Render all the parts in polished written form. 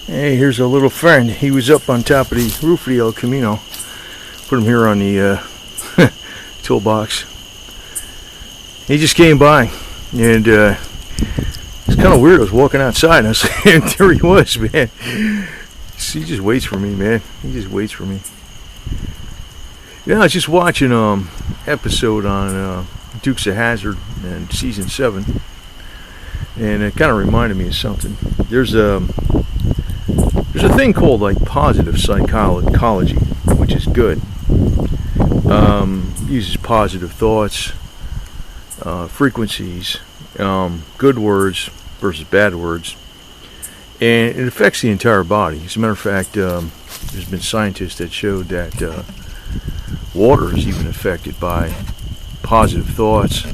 Hey, here's a little friend. He was up on top of the roof of the El Camino. Put him here on the toolbox. He just came by, and it's kind of weird. I was walking outside, and I was and there he was, man. He just waits for me, man. He just waits for me. Yeah, I was just watching episode on Dukes of Hazzard and season 7, and it kind of reminded me of something. There's a thing called like positive psychology, which is good. Uses positive thoughts, frequencies, good words versus bad words, and it affects the entire body. As a matter of fact, there's been scientists that showed that water is even affected by positive thoughts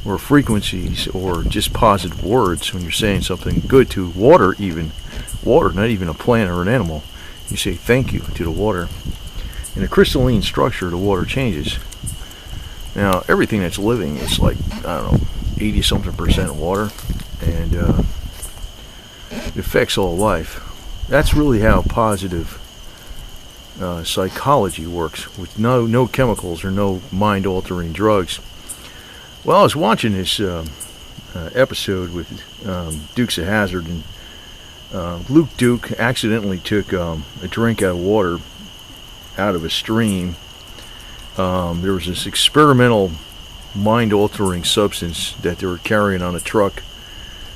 or frequencies or just positive words. When you're saying something good to water, not even a plant or an animal, you say thank you to the water, and the crystalline structure of the water changes. Now, everything that's living is like, I don't know, 80-something% water, and it affects all life. That's really how positive psychology works, with no chemicals or no mind-altering drugs. Well, I was watching this episode with Dukes of Hazzard, and Luke Duke accidentally took a drink out of water out of a stream. There was this experimental mind-altering substance that they were carrying on a truck.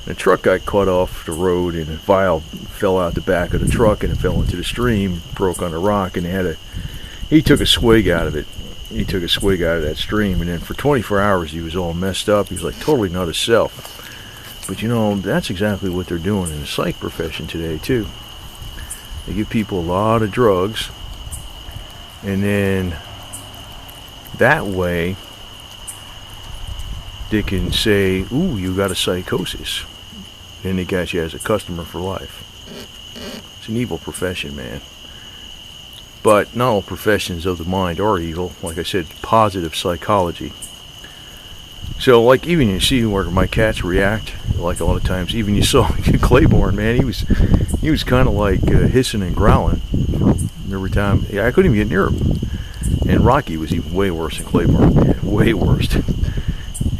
The truck got cut off the road, and a vial fell out the back of the truck, and it fell into the stream, broke on a rock, and he took a swig out of it. He took a swig out of that stream, and then for 24 hours he was all messed up. He was like totally not himself. But you know, that's exactly what they're doing in the psych profession today too. They give people a lot of drugs, and then that way they can say, ooh, you got a psychosis. Then they got you as a customer for life. It's an evil profession, man. But not all professions of the mind are evil. Like I said, positive psychology. So, like, even you see where my cats react, like a lot of times, even you saw Claiborne, man, he was kind of like hissing and growling every time. I couldn't even get near him. And Rocky was even way worse than Claiborne, man, way worse.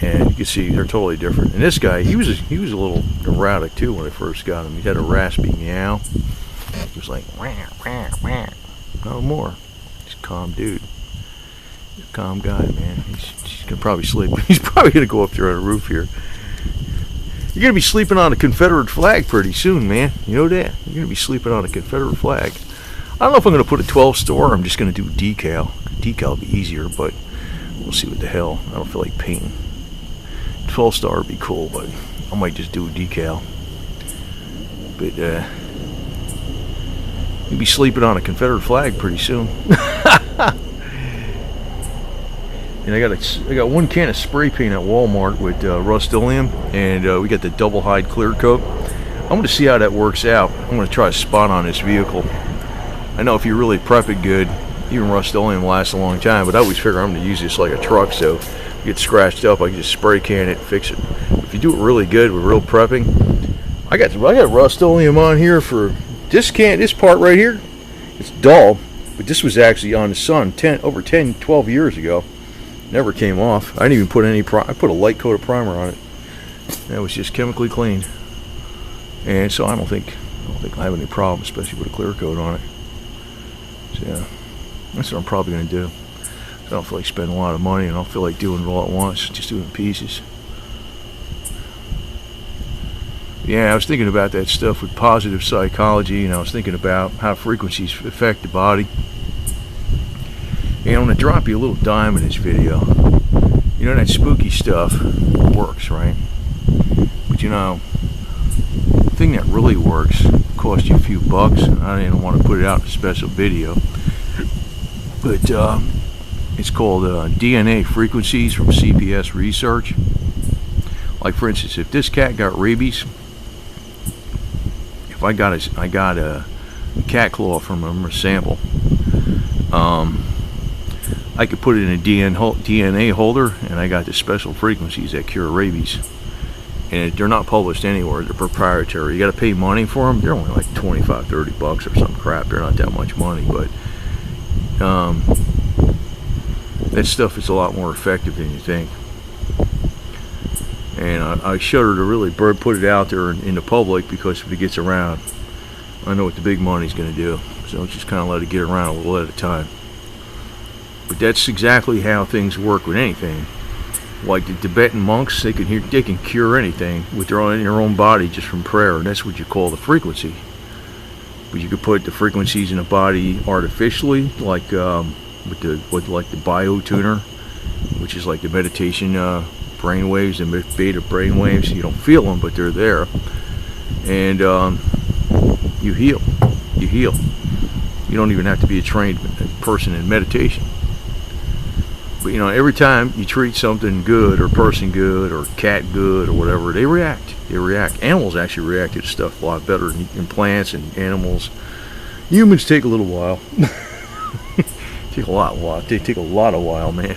And you can see they're totally different. And this guy, he was a little erratic too when I first got him. He had a raspy meow. He was like, wah, wah, wah. No more. He's a calm dude. He's a calm guy, man. He's gonna probably sleep. He's probably gonna go up there on the roof here. You're gonna be sleeping on a Confederate flag pretty soon, man. You know that? You're gonna be sleeping on a Confederate flag. I don't know if I'm gonna put a 12 star or I'm just gonna do decal. Decal will be easier, but we'll see what the hell. I don't feel like painting. 12 star would be cool, but I might just do a decal. But you'll be sleeping on a Confederate flag pretty soon. And I got one can of spray paint at Walmart with Rust-Oleum, and we got the double hide clear coat. I'm going to see how that works out. I'm going to try a spot on this vehicle. I know if you really prep it good, even Rust-Oleum lasts a long time, but I always figure I'm going to use this like a truck, so if it gets scratched up, I can just spray can it and fix it. If you do it really good with real prepping, I got Rust-Oleum on here for this part right here. It's dull, but this was actually on the sun over 10, 12 years ago. Never came off. I didn't even put any I put a light coat of primer on it. That was just chemically cleaned. And so I don't think I have any problem, especially with a clear coat on it. So yeah, that's what I'm probably going to do. I don't feel like spending a lot of money, and I don't feel like doing it all at once, just doing pieces. Yeah, I was thinking about that stuff with positive psychology, and I was thinking about how frequencies affect the body. And I'm going to drop you a little dime in this video. You know, that spooky stuff works, right? But you know, the thing that really works cost you a few bucks, and I didn't want to put it out in a special video. But it's called DNA frequencies from CPS research. Like, for instance, if this cat got rabies, if I got a cat claw from him or sample, I could put it in a DNA holder, and I got the special frequencies that cure rabies. And they're not published anywhere. They're proprietary. You got to pay money for them. They're only like $25, $30 or some crap. They're not that much money, but that stuff is a lot more effective than you think. And I shudder to really put it out there in the public, because if it gets around, I know what the big money's going to do. So just kind of let it get around a little at a time. But that's exactly how things work with anything. Like the Tibetan monks, they can cure anything with their own body just from prayer, and that's what you call the frequency. But you could put the frequencies in the body artificially, like with the biotuner, which is like the meditation brain waves and beta brain waves. You don't feel them, but they're there, and you heal. You heal. You don't even have to be a trained person in meditation. But every time you treat something good, or person good, or cat good, or whatever, they react. They react. Animals actually react to stuff a lot better than plants and animals. Humans take a little while. They take a lot of while, man.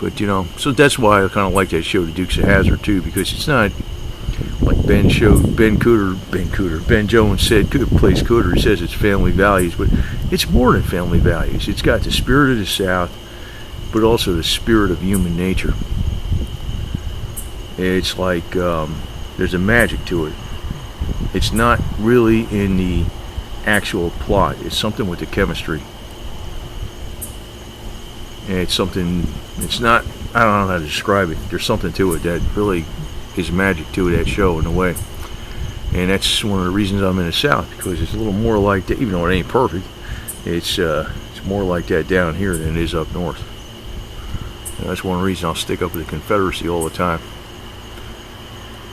But so that's why I kind of like that show, The Dukes of Hazzard, too, because it's not like Ben Jones said, plays Cooter. He says it's family values, but it's more than family values. It's got the spirit of the South, but also the spirit of human nature. It's like there's a magic to it. It's not really in the actual plot. It's something with the chemistry. And it's something, it's not, I don't know how to describe it. There's something to it that really is magic to that show in a way. And that's one of the reasons I'm in the South, because it's a little more like that, even though it ain't perfect. It's more like that down here than it is up north. And that's one reason I'll stick up with the Confederacy all the time.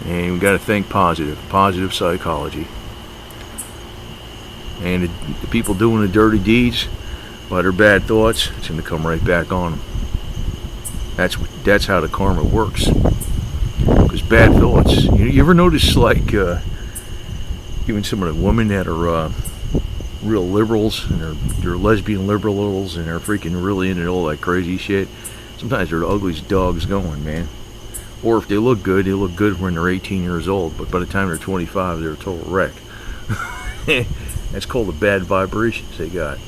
And we got to think positive psychology. And the people doing the dirty deeds, by their bad thoughts, it's going to come right back on them. That's how the karma works. Because bad thoughts. You ever notice, like, even some of the women that are real liberals, and they're lesbian liberals, and they're freaking really into all that crazy shit. Sometimes they're the ugliest dogs going, man. Or if they look good when they're 18 years old, but by the time they're 25, they're a total wreck. That's called the bad vibrations they got.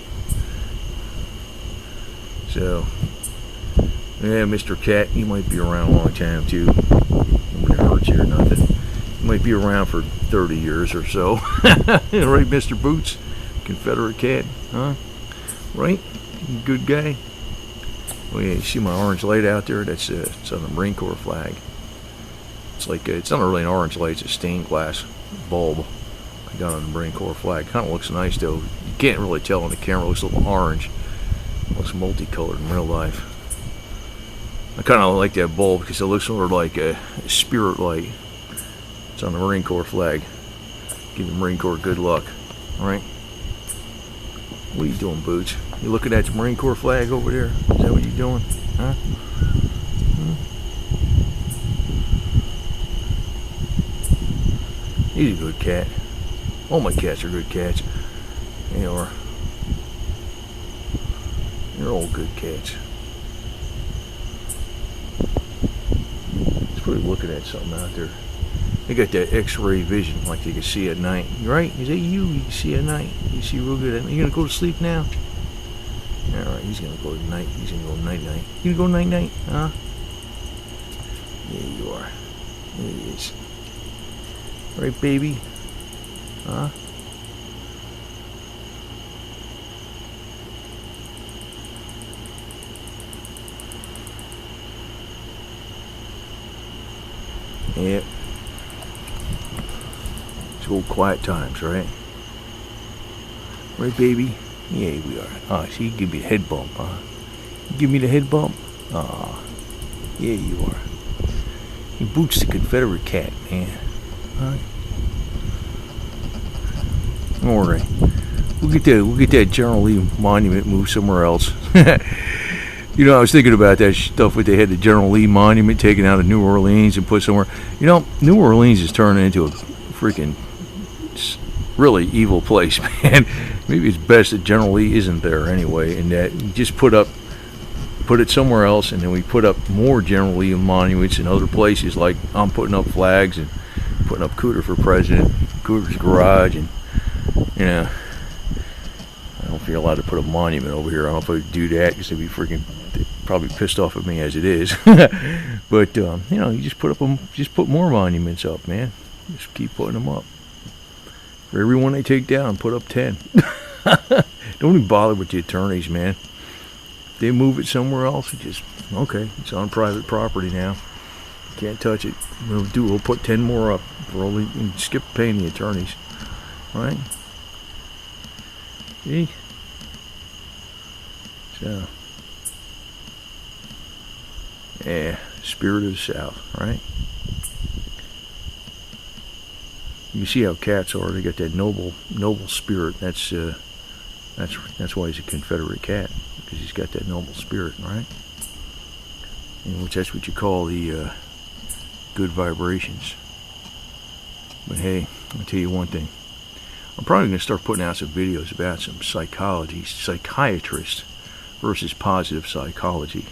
So, yeah, Mr. Cat, you might be around a long time too. Nobody hurts you or nothing. You might be around for 30 years or so. Right, Mr. Boots? Confederate cat, huh? Right? Good guy? Oh yeah, you see my orange light out there? It's on the Marine Corps flag. It's like, it's not really an orange light, it's a stained glass bulb I got on the Marine Corps flag. Kind of looks nice though. You can't really tell on the camera, it looks a little orange. It looks multicolored in real life. I kind of like that bulb because it looks sort of like a spirit light. It's on the Marine Corps flag. Give the Marine Corps good luck. Alright? What are you doing, Boots? You looking at the Marine Corps flag over there? Is that what you're doing? Huh? He's a good cat. All my cats are good cats. They are. They're all good cats. It's probably looking at something out there. They got that X-ray vision, like they can see at night. Right? Is that you? You can see at night. You see real good at night. You gonna go to sleep now? Alright, he's gonna go to night. He's gonna go night-night. You gonna go night-night? Huh? Yeah, you are. There he is. Right, baby? Huh? Yep. It's old quiet times, right? Right, baby? Yeah, we are. Ah, see, you give me a head bump, huh? You give me the head bump? Ah, yeah, you are. You Boots the Confederate cat, man. Huh? All right. We'll get that General Lee monument moved somewhere else. You know, I was thinking about that stuff with they had the General Lee monument taken out of New Orleans and put somewhere. You know, New Orleans is turning into a freaking really evil place, man. Maybe it's best that General Lee isn't there anyway, and that you just put it somewhere else, and then we put up more General Lee monuments in other places. Like I'm putting up flags and putting up Cooter for president, Cooter's garage, and You know, I don't feel allowed to put a monument over here. I don't know if I would do that because they'd probably pissed off at me as it is. But you know, you just put more monuments up, man. Just keep putting them up. For every one they take down, put up 10. Don't even bother with the attorneys, man. If they move it somewhere else, okay, it's on private property now. Can't touch it. We'll put 10 more up. And skip paying the attorneys. Right? See? So, yeah, spirit of the South, right? You see how cats are. They got that noble spirit. That's why he's a Confederate cat, because he's got that noble spirit, right? And which that's what you call the good vibrations. But hey, I'll tell you one thing. I'm probably going to start putting out some videos about some psychiatrist versus positive psychology.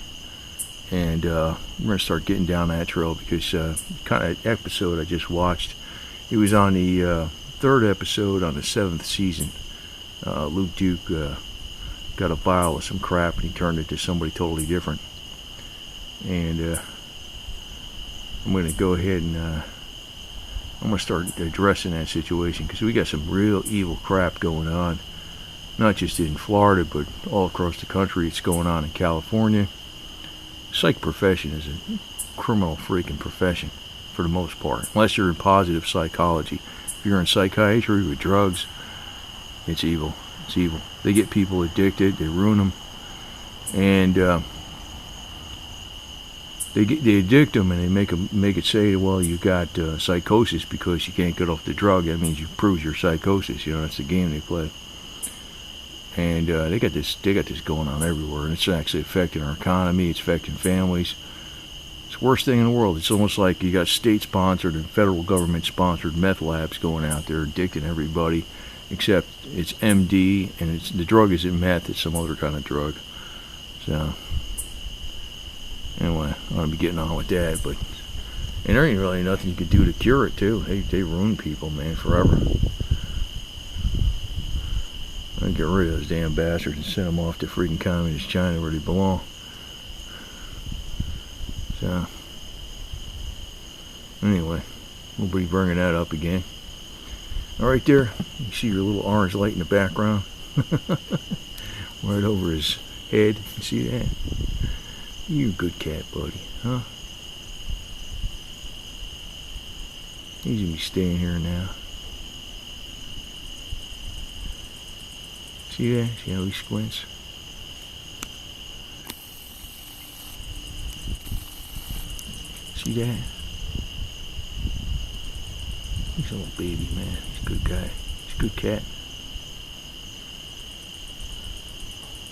And we're going to start getting down that trail because kind of episode I just watched, it was on the third episode on the 7th season. Luke Duke got a vial of some crap and he turned it to somebody totally different. And I'm going to go ahead and I'm going to start addressing that situation because we got some real evil crap going on. Not just in Florida, but all across the country. It's going on in California. Psych profession is a criminal freaking profession for the most part, unless you're in positive psychology. If you're in psychiatry with drugs, it's evil. It's evil. They get people addicted. They ruin them, and they addict them, and they make it say, well, you got psychosis because you can't get off the drug. That means you prove your psychosis. You know, that's the game they play. And they got this going on everywhere, and it's actually affecting our economy. It's affecting families. It's the worst thing in the world. It's almost like you got state-sponsored and federal government-sponsored meth labs going out there addicting everybody, except it's MD, and the drug isn't meth. It's some other kind of drug. So anyway, I'm gonna be getting on with that, and there ain't really nothing you could do to cure it too. They ruin people, man, forever. I'd get rid of those damn bastards and send them off to freaking communist China where they belong. So, anyway, we'll be bringing that up again. All right there, you see your little orange light in the background? Right over his head. You see that? You a good cat, buddy, huh? He's gonna be staying here now. See that? See how he squints? See that? He's a little baby, man. He's a good guy. He's a good cat.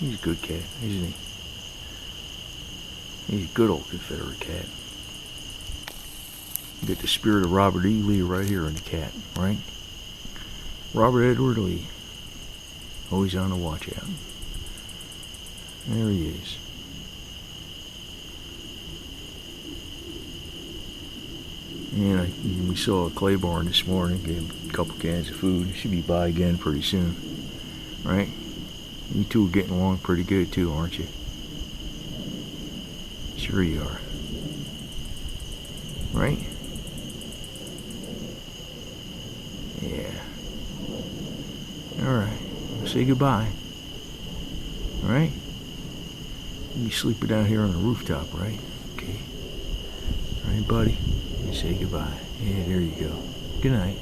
He's a good cat, isn't he? He's a good old Confederate cat. You get the spirit of Robert E. Lee right here in the cat, right? Robert Edward Lee. Always on the watch out. There he is. And we saw a Claiborne this morning. Gave him a couple cans of food. He should be by again pretty soon. Right? You two are getting along pretty good too, aren't you? Sure you are. Right? Yeah. Alright. Say goodbye. Alright? You be sleeping down here on the rooftop, right? Okay. Alright, buddy. Say goodbye. Yeah, there you go. Good night.